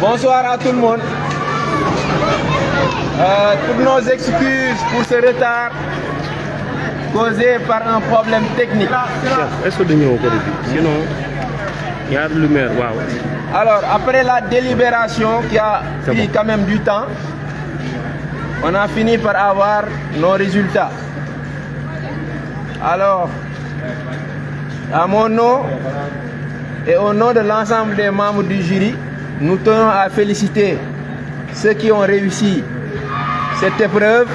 Bonsoir à tout le monde. Toutes nos excuses pour ce retard causé par un problème technique. Est-ce que nous sinon il y a de lumière. Wow. Alors, après la délibération qui a pris quand même du temps, on a fini par avoir nos résultats. Alors, à mon nom et au nom de l'ensemble des membres du jury, nous tenons à féliciter ceux qui ont réussi cette épreuve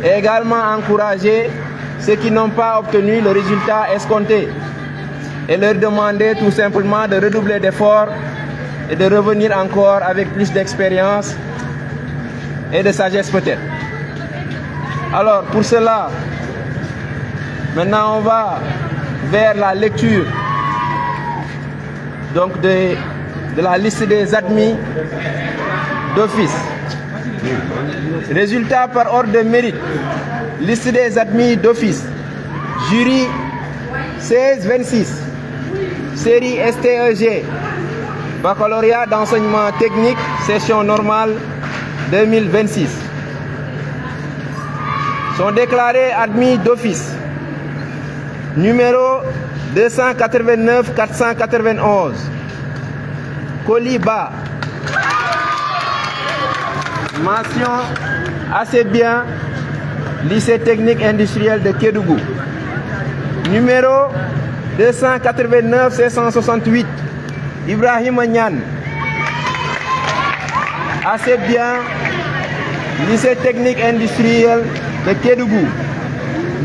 et également encourager ceux qui n'ont pas obtenu le résultat escompté et leur demander tout simplement de redoubler d'efforts et de revenir encore avec plus d'expérience et de sagesse peut-être. Alors pour cela, maintenant on va vers la lecture donc de la liste des admis d'office. Résultat par ordre de mérite. Liste des admis d'office. Jury 16-26. Série STEG. Baccalauréat d'enseignement technique, session normale 2026. Sont déclarés admis d'office. Numéro 289-491. Koliba. Mention assez bien, lycée technique industriel de Kédougou. Numéro 289-568. Ibrahim Nyan. Assez bien, lycée technique industriel de Kédougou.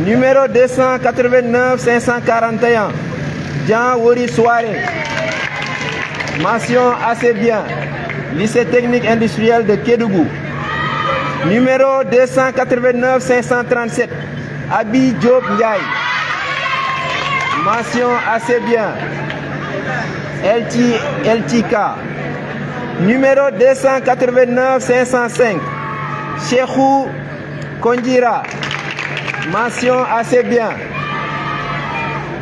Numéro 289-541. Jean Wori Soare. Mention assez bien, lycée technique industriel de Kédougou. Numéro 289-537. Abi Diop Ndiaye. Mention assez bien, LTK. Numéro 289-505. Cheikhou Kondira. Mention assez bien.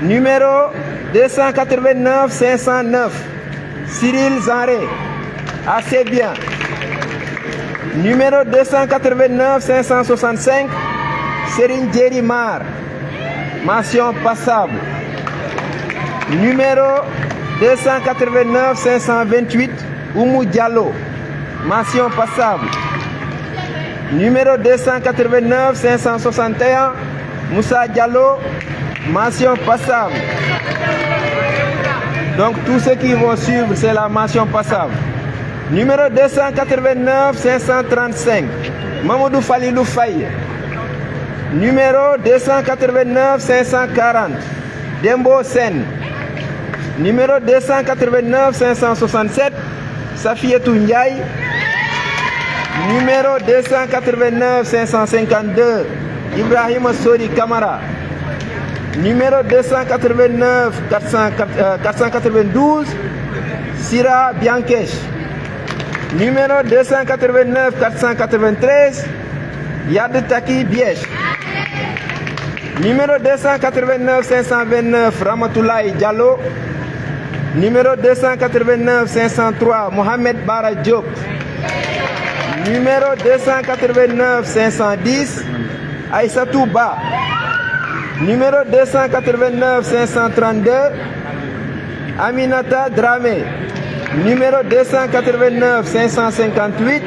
Numéro 289-509. Cyril Zanré. Assez bien. Numéro 289-565. Serine Djeri Mar. Mention passable. Numéro 289-528. Oumou Diallo. Mention passable. Numéro 289-561. Moussa Diallo. Mention passable. Donc tous ceux qui vont suivre, c'est la mention passable. Numéro 289-535. Mamadou Falilou Faye. Numéro 289-540. Dembo Sen. Numéro 289-567. Safietou Ndiaye. Numéro 289-552. Ibrahim Sori Kamara. Numéro 289-492. Sira Biankesh. Numéro 289-493. Yad Taki Biesh. Numéro 289-529. Ramatoulaye Diallo. Numéro 289-503. Mohamed Bara Diop. Numéro 289-510. Aïssatou Ba. Numéro 289-532. Aminata Dramé. Numéro 289-558.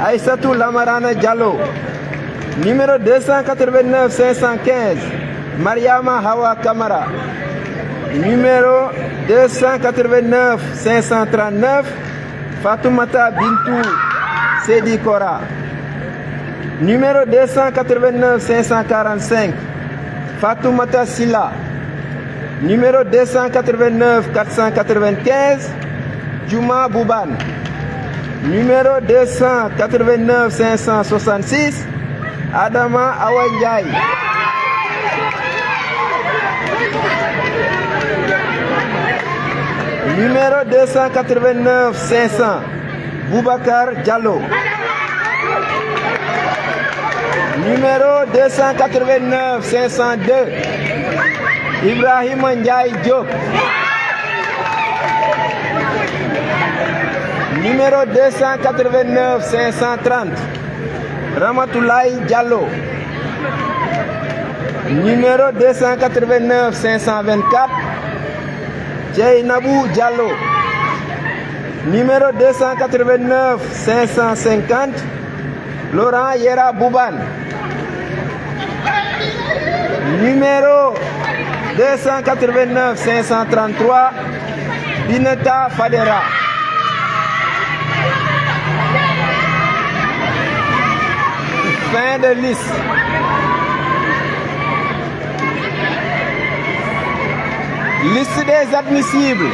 Aïssatou Lamarana Diallo. Numéro 289-515. Mariama Hawa Kamara. Numéro 289-539. Fatoumata Bintou Sedi Kora. Numéro 289-545. Fatoumata Silla. Numéro 289-495. Juma Bouban. Numéro 289-566. Adama Awanjai. Numéro 289-500. Boubacar Diallo. Numéro 289-502. Ibrahim Ndiaye Diop. Numéro 289 530, Ramatoulaye Diallo. Numéro 289 524, Djeynabou Diallo. Numéro 289 550, Laurent Yera Bouban. Numéro 289 533, Bineta Fadera. Fin de liste. Liste des admissibles.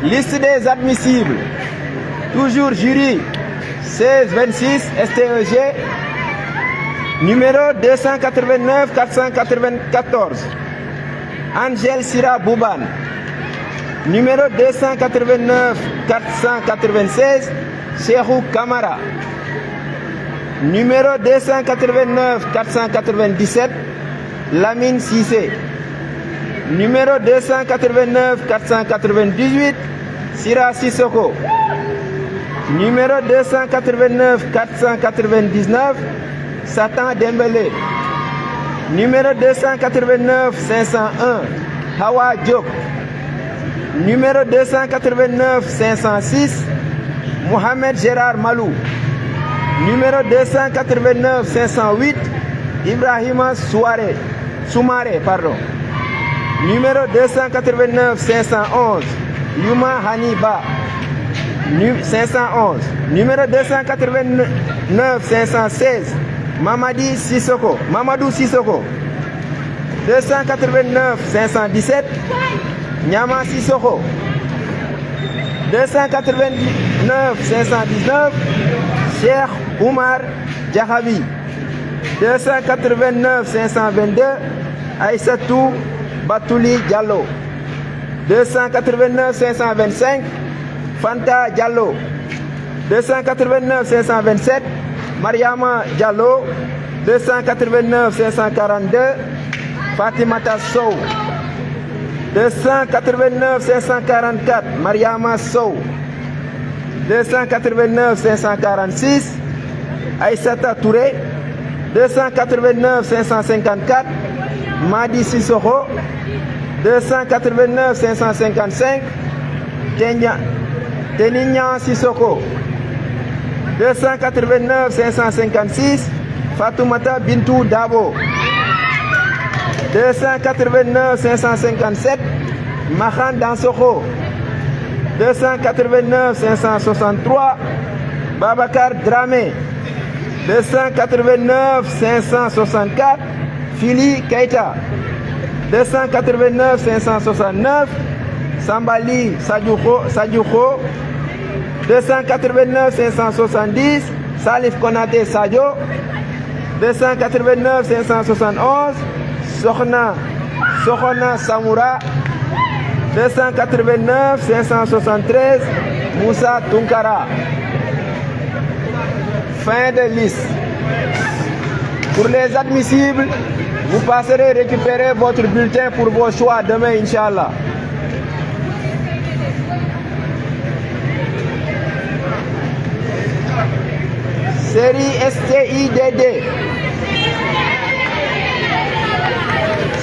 Liste des admissibles. Toujours jury 1626 STEG. Numéro 289 494. Angel Sira Bouban. Numéro 289 496. Cheikhou Kamara. Numéro 289 497. Lamine Sissé. Numéro 289 498. Sira Sissoko. Numéro 289 499. Satan Dembélé. Numéro 289 501. Hawa Diop. Numéro 289 506. Mohamed Gérard Malou. Numéro 289 508. Ibrahima Soumaré. Numéro 289 511. Yuma Haniba. 511. Numéro 289 516. Mamadou Sissoko. 289 517. Nyama Sissoko. 289 519. Cheikh Oumar Djahabi. 289 522. Aïssatou Batouli Diallo. 289 525. Fanta Diallo. 289 527. Mariama Diallo. 289 542. Fatimata Sow. 289 544. Mariama Sow. 289 546. Aïssata Touré. 289 554. Madi Sissoko. 289 555. Tenignan Sissoko. 289 556. Fatoumata Bintou Dabo. 289 557. Mahan Dansoko. 289 563. Babacar Dramé. 289 564. Fili Keita. 289 569. Sambali Sadjouko. 289 570. Salif Konate Sadio. 289 571. Sokhna Samoura. 289 573. Moussa Tunkara. Fin de liste. Pour les admissibles, vous passerez récupérer votre bulletin pour vos choix demain, Inch'Allah. Série STIDD.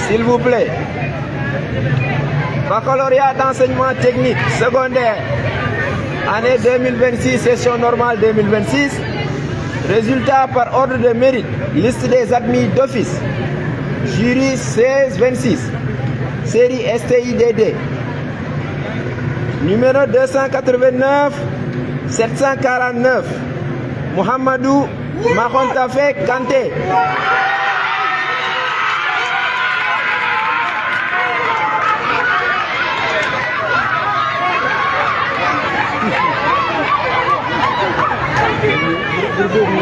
S'il vous plaît. Baccalauréat d'enseignement technique secondaire. Année 2026, session normale 2026. Résultat par ordre de mérite. Liste des admis d'office. Jury 1626. Série STIDD. Numéro 289 749. Mohamedou Makontafe Kanté.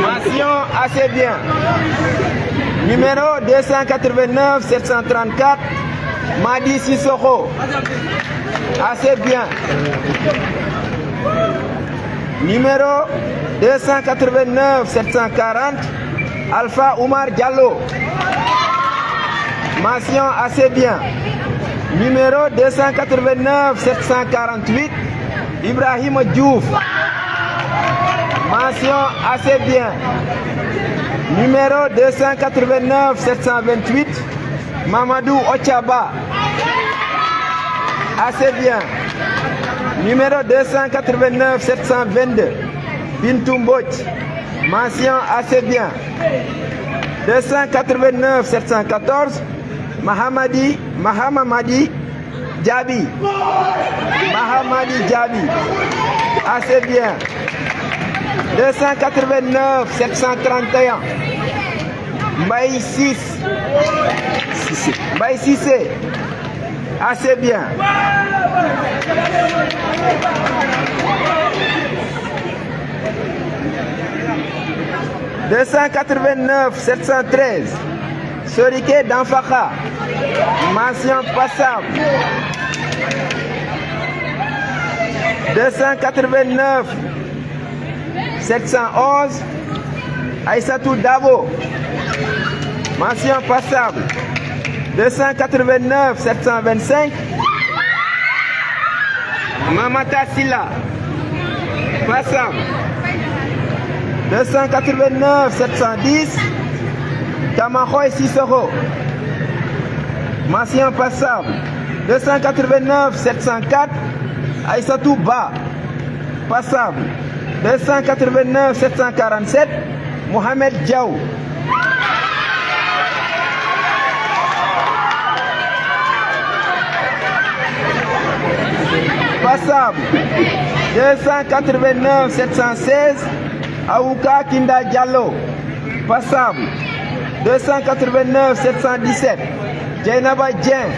Mention assez bien. Numéro 289 734. Madi Sissoko. Assez bien. Numéro 289 740. Alpha Oumar Diallo. Mention assez bien. Numéro 289 748. Ibrahima Diouf. Mention assez bien. Numéro 289 728, Mamadou Ochaba. Assez bien. Numéro 289 722, Bintou Mbodj. Mention assez bien. 289 714, Mahamadi Djabi. Mahamadi Djabi. Assez bien. 289 731, Mbaye Cissé. Assez bien. 289 713, Sorike Danfaka. Mention passable. 289 711, Aïssatou Dabo. Mention passable. 289 725, Mamata Silla. Passable. 289 710, Tamakhoy Sissoko. Mention passable. 289 704, Aïssatou Ba. Passable. 289 747, Mohamed Diaw. Passable. 289 716, Aouka Kinda Diallo. Passable. 289 717, Djainaba Dien.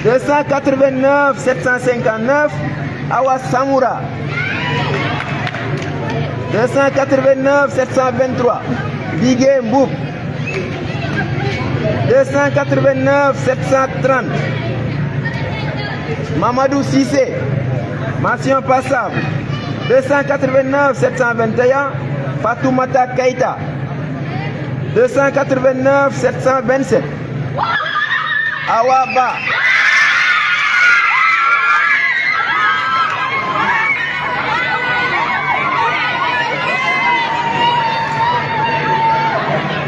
289 759, Awa Samoura. 289 723, Bigué Mbouk. 289 730, Mamadou Cissé. Mention passable. 289 721, Fatoumata Keita. 289 727, Awa Ba.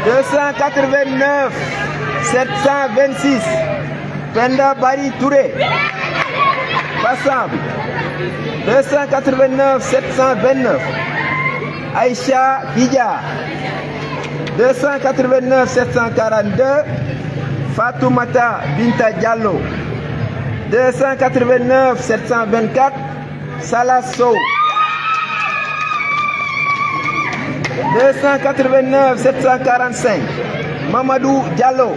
289 726, Penda Bari Touré. Passable. 289 729, Aïcha Bidja. 289 742, Fatoumata Binta Diallo. 289 724, Salah Sow. 289 745, Mamadou Diallo.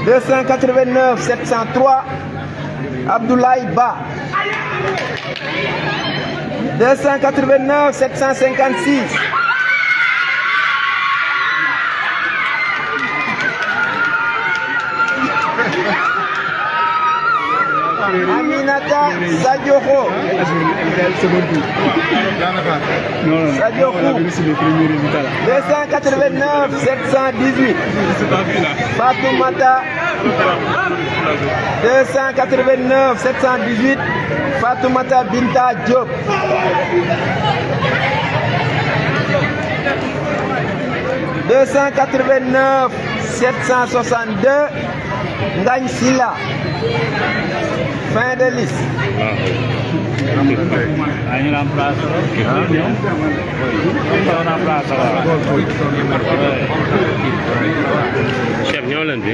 289 703, Abdoulaye Ba. 289 756, Aminata Sadioko. Sadioko. 289 718, Fatoumata. 289 718, Fatoumata Binta Diop. 289 762, Ngagne Silla. Fin de liste. Chef, ñëw leen bi.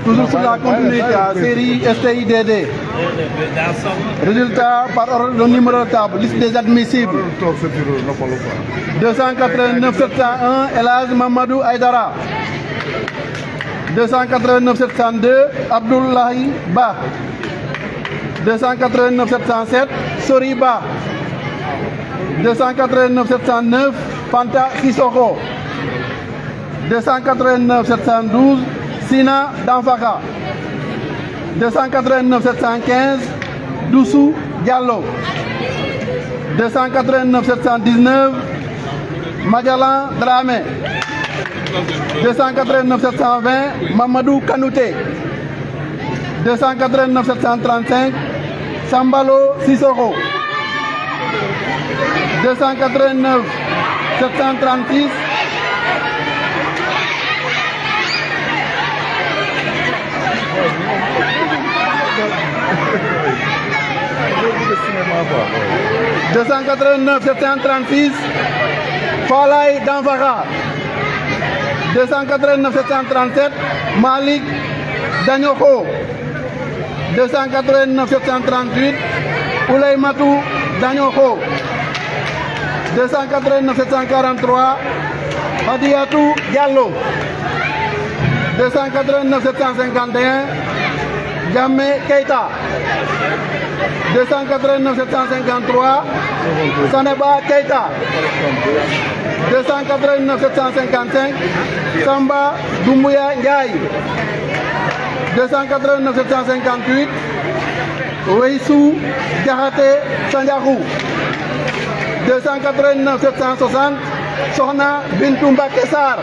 Toujours sur la continuité à série STIDD. Résultat par ordre de numéro de table, liste des admissibles. 289 701, Elhadj Mamadou Aïdara. 289 702, Abdoulaye Ba. 289 707, Sori Ba. 289 709, Fanta Sissoko. 289 712, Sina Danfaka. 289 715, Doussou Diallo. 289 719, Majalan Dramé. 289 720 Mamadou Kanouté. 289 735 Sambalo Sissoko. 289 736 289 736 Falay Danfara. 289 737 Malik Danyoko. 289 738 Ouleymatou Danyoko. 289 743 Hadiatou Diallo. 289 751 Jammeh Keita. 289 753 Saneba Keita. 289 755 Samba Doumbouya Ndiaye. 289 758 Weissou Diakhaté Sandiakhou. 289 760 Sokhna Bintou Mbacké Sarr.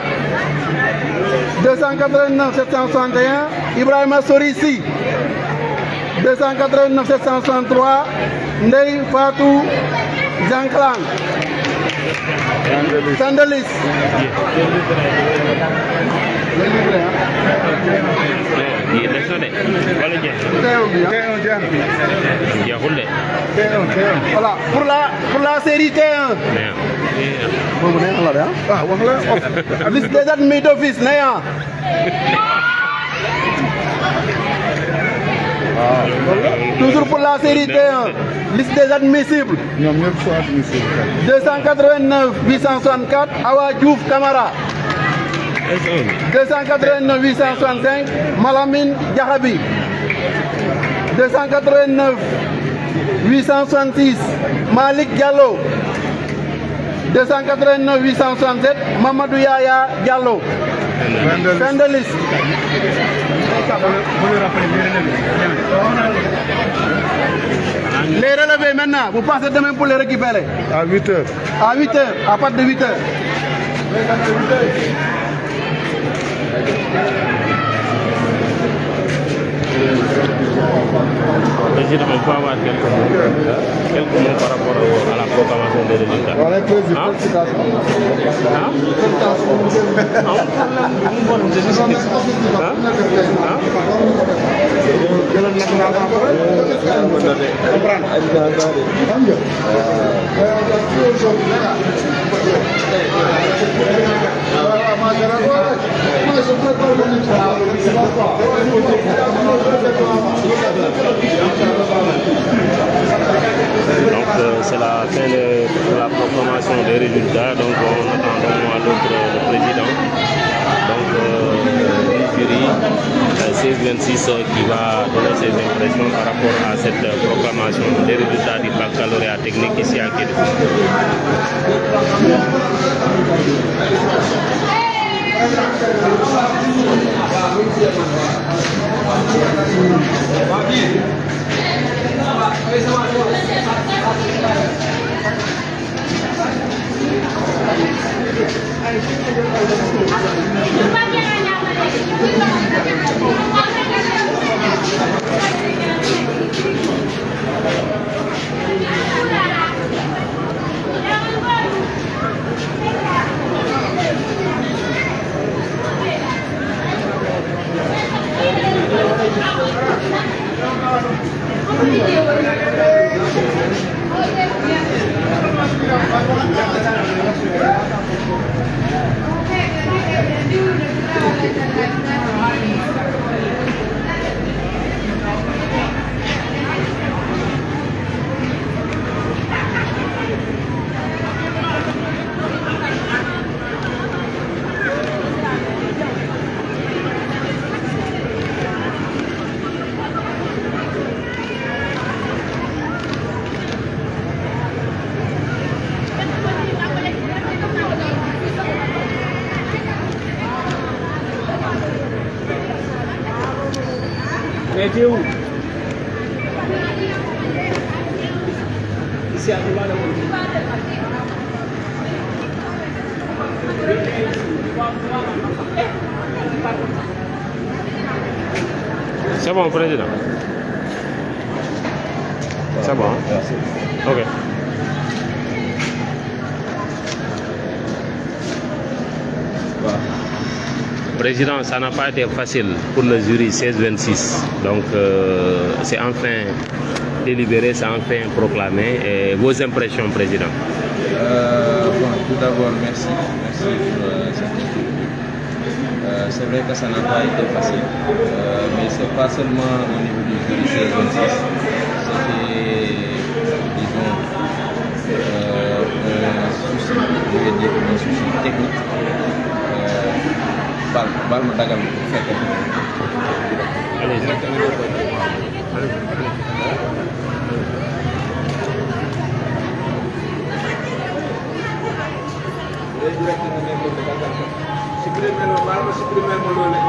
289 761 Ibrahima Sorissi. 289 763 Ndeye Fatou Janklang. Sandalis. Voilà, pour la série T1. Liste des admis d'office, Néa. Toujours pour la série T1, liste des admissibles. 289 864 Awa Diouf Kamara. 289 865 Malamine Diakhabi. 289 866 Malik Diallo. 289 867 Mamadou Yaya Diallo. Fin de liste. Les relevés maintenant, vous passez demain pour les récupérer. À 8h. À 8h, à partir de 8h. Président, on peut avoir quelques mots par rapport à la proclamation des résultats. Voilà, félicitations. Donc c'est la fin de la proclamation des résultats, donc on attend d'un mois l'autre le président, donc du jury 1626 qui va donner ses impressions par rapport à cette proclamation des résultats du baccalauréat technique ici à Kédougou. Mais t'es où? Ici à Dubaï. C'est bon, président. C'est bon. Merci. Ok. Voilà. Président, ça n'a pas été facile pour le jury 16-26. Donc, c'est enfin délibéré, c'est enfin proclamé. Et vos impressions, président? Bon, tout d'abord, merci. Merci pour cette interview. C'est vrai que ça n'a pas été facile, mais ce n'est pas seulement au niveau du jury 16-26. C'était, disons, un souci, je vais dire un souci technique. Bal ma dagal bu fekkee. Allez.